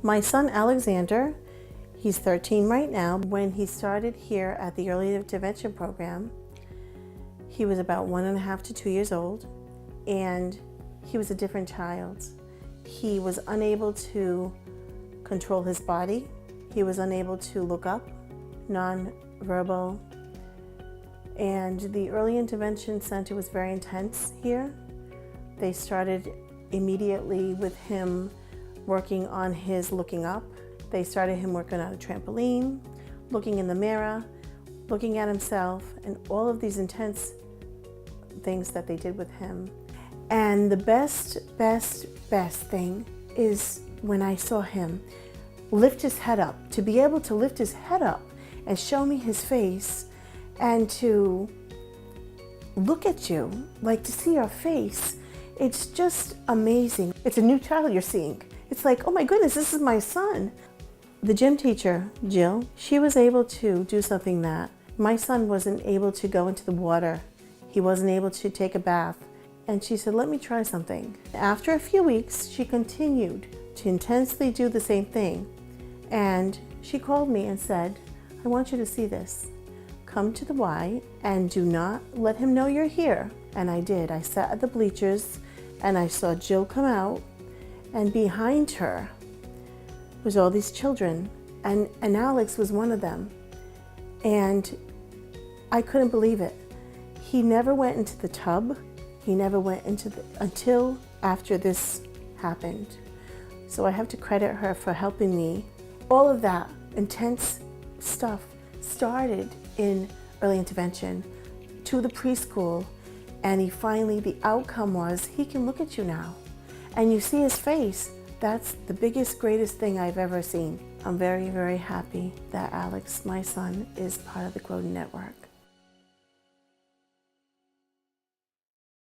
My son Alexander, he's 13 right now. When he started here at the Early Intervention Program, he was about 1.5 to 2 years old, and he was a different child. He was unable to control his body. He was unable to look up, non-verbal. And the Early Intervention Center was very intense here. They started immediately with him working on his looking up. They started him working on a trampoline, looking in the mirror, looking at himself, and all of these intense things that they did with him. And the best thing is when I saw him lift his head up, to be able to lift his head up and show me his face and to look at you, like to see your face. It's just amazing. It's a new child you're seeing. It's like, oh my goodness, this is my son. The gym teacher, Jill, she was able to do something that my son wasn't able to go into the water. He wasn't able to take a bath. And she said, let me try something. After a few weeks, she continued to intensely do the same thing. And she called me and said, I want you to see this. Come to the Y and do not let him know you're here. And I did. I sat at the bleachers and I saw Jill come out, and behind her was all these children, and Alex was one of them. And I couldn't believe it. He never went into the tub. He never went into until after this happened. So I have to credit her for helping me. All of that intense stuff started in early intervention to the preschool, and the outcome was he can look at you now and you see his face. That's the biggest, greatest thing I've ever seen. I'm very, very happy that Alex, my son, is part of the Groden Network.